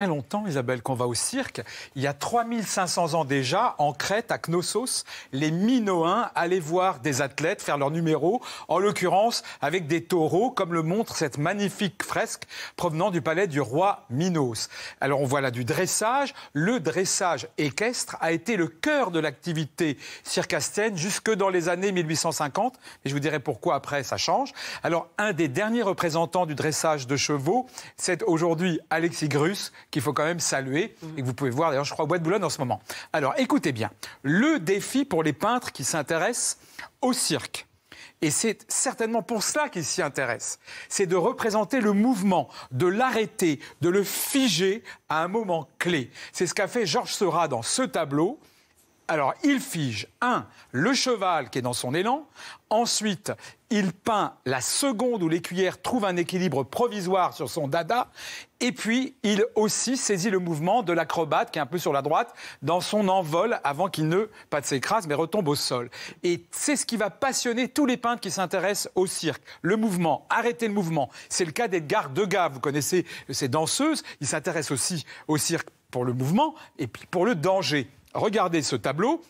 Longtemps, Isabelle, qu'on va au cirque. Il y a 3500 ans déjà, en Crète, à Knossos, les Minoens allaient voir des athlètes faire leur numéro, en l'occurrence avec des taureaux, comme le montre cette magnifique fresque provenant du palais du roi Minos. Alors on voit là du dressage. Le dressage équestre a été le cœur de l'activité circassienne jusque dans les années 1850. Et je vous dirai pourquoi après ça change. Alors un des derniers représentants du dressage de chevaux, c'est aujourd'hui Alexis Grus, qu'il faut quand même saluer et que vous pouvez voir d'ailleurs, je crois, au Bois de Boulogne en ce moment. Alors, écoutez bien, le défi pour les peintres qui s'intéressent au cirque, et c'est certainement pour cela qu'ils s'y intéressent, c'est de représenter le mouvement, de l'arrêter, de le figer à un moment clé. C'est ce qu'a fait Georges Seurat dans ce tableau. Alors, il fige, le cheval qui est dans son élan. Ensuite, il peint la seconde où l'écuyère trouve un équilibre provisoire sur son dada. Et puis, il aussi saisit le mouvement de l'acrobate qui est un peu sur la droite dans son envol avant qu'il ne, pas de s'écrase, mais retombe au sol. Et c'est ce qui va passionner tous les peintres qui s'intéressent au cirque. Le mouvement, arrêter le mouvement. C'est le cas d'Edgar Degas. Vous connaissez ces danseuses. Il s'intéresse aussi au cirque pour le mouvement et puis pour le danger. Regardez ce tableau.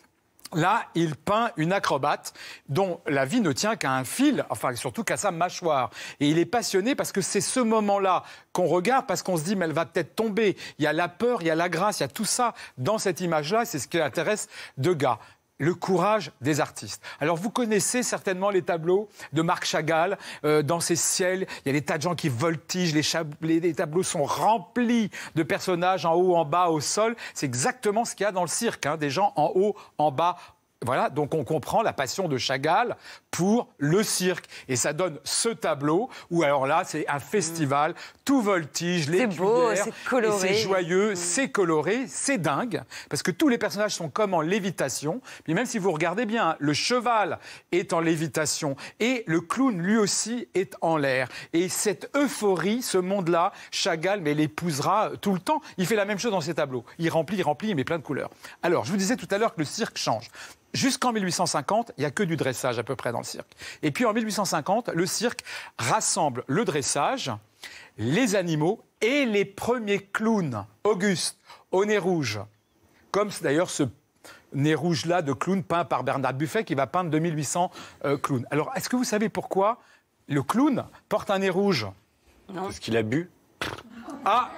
Là, il peint une acrobate dont la vie ne tient qu'à un fil, enfin surtout qu'à sa mâchoire. Et il est passionné parce que c'est ce moment-là qu'on regarde, parce qu'on se dit mais elle va peut-être tomber. Il y a la peur, il y a la grâce, il y a tout ça dans cette image-là. C'est ce qui intéresse Degas. Le courage des artistes. Alors, vous connaissez certainement les tableaux de Marc Chagall. Dans ces ciels, il y a des tas de gens qui voltigent. Les tableaux sont remplis de personnages en haut, en bas, au sol. C'est exactement ce qu'il y a dans le cirque, hein, des gens en haut, en bas. Voilà, donc on comprend la passion de Chagall pour le cirque. Et ça donne ce tableau où, alors là, c'est un festival, tout voltige, les cuillères, c'est coloré. c'est joyeux, c'est coloré, c'est dingue, parce que tous les personnages sont comme en lévitation. Puis même si vous regardez bien, le cheval est en lévitation et le clown, lui aussi, est en l'air. Et cette euphorie, ce monde-là, Chagall, mais l'épousera tout le temps. Il fait la même chose dans ses tableaux. Il remplit, il met plein de couleurs. Alors, je vous disais tout à l'heure que le cirque change. Jusqu'en 1850, il n'y a que du dressage à peu près dans le cirque. Et puis en 1850, le cirque rassemble le dressage, les animaux et les premiers clowns. Auguste, au nez rouge. Comme d'ailleurs ce nez rouge-là de clown peint par Bernard Buffet qui va peindre 2800 clowns. Alors, est-ce que vous savez pourquoi le clown porte un nez rouge? Non. Parce qu'il a bu. Ah,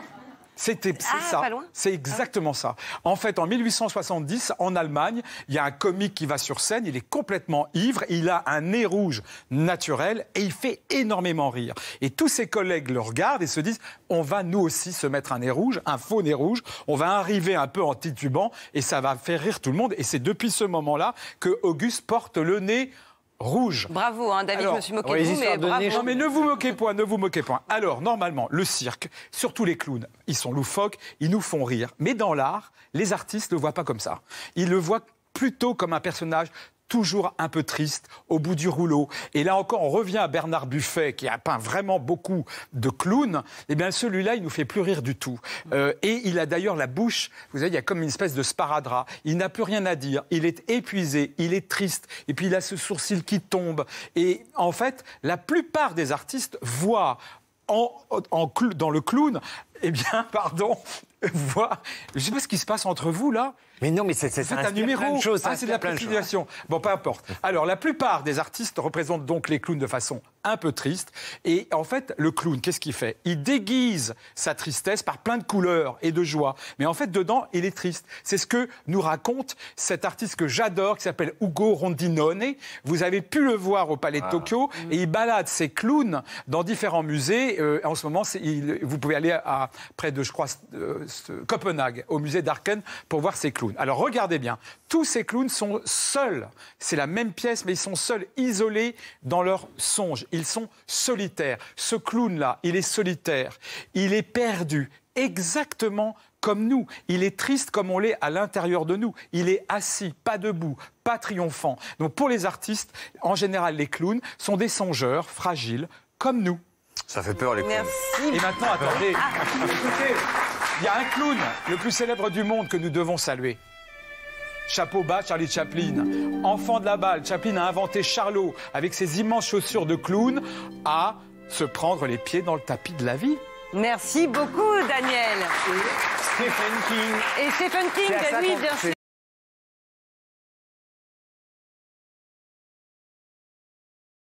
c'est ça, pas loin. c'est exactement ça. En fait, en 1870, en Allemagne, il y a un comique qui va sur scène, il est complètement ivre, il a un nez rouge naturel et il fait énormément rire. Et tous ses collègues le regardent et se disent, on va nous aussi se mettre un nez rouge, un faux nez rouge, on va arriver un peu en titubant et ça va faire rire tout le monde. Et c'est depuis ce moment-là que Auguste porte le nez rouge. Bravo, hein, David, alors, je me suis moqué de vous, mais bravo. Non, mais ne vous moquez point, ne vous moquez point. Alors, normalement, le cirque, surtout les clowns, ils sont loufoques, ils nous font rire. Mais dans l'art, les artistes ne le voient pas comme ça. Ils le voient plutôt comme un personnage toujours un peu triste, au bout du rouleau. Et là encore, on revient à Bernard Buffet, qui a peint vraiment beaucoup de clowns. Eh bien, celui-là, il nous fait plus rire du tout. Et il a d'ailleurs la bouche, vous savez, il y a comme une espèce de sparadrap. Il n'a plus rien à dire. Il est épuisé, il est triste. Et puis, il a ce sourcil qui tombe. Et en fait, la plupart des artistes voient dans le clown, eh bien, voient... Je ne sais pas ce qui se passe entre vous, là. Mais non, mais c'est un numéro. Chose, c'est de la précision. Bon, peu importe. Alors, la plupart des artistes représentent donc les clowns de façon un peu triste. Et en fait, le clown, qu'est-ce qu'il fait? Il déguise sa tristesse par plein de couleurs et de joie. Mais en fait, dedans, il est triste. C'est ce que nous raconte cet artiste que j'adore, qui s'appelle Ugo Rondinone. Vous avez pu le voir au Palais de Tokyo. Et il balade ses clowns dans différents musées. En ce moment, vous pouvez aller près de, je crois, Copenhague, au musée d'Arken, pour voir ses clowns. Alors, regardez bien. Tous ces clowns sont seuls. C'est la même pièce, mais ils sont seuls, isolés dans leur songe. Ils sont solitaires. Ce clown-là, il est solitaire. Il est perdu, exactement comme nous. Il est triste comme on l'est à l'intérieur de nous. Il est assis, pas debout, pas triomphant. Donc, pour les artistes, en général, les clowns sont des songeurs fragiles, comme nous. Ça fait peur, les clowns. Merci. Et maintenant, attendez. Écoutez, il y a un clown, le plus célèbre du monde, que nous devons saluer. Chapeau bas, Charlie Chaplin. Enfant de la balle, Chaplin a inventé Charlot, avec ses immenses chaussures de clown, à se prendre les pieds dans le tapis de la vie. Merci beaucoup, Daniel. Stephen King. Et Stephen King, oui, bien sûr.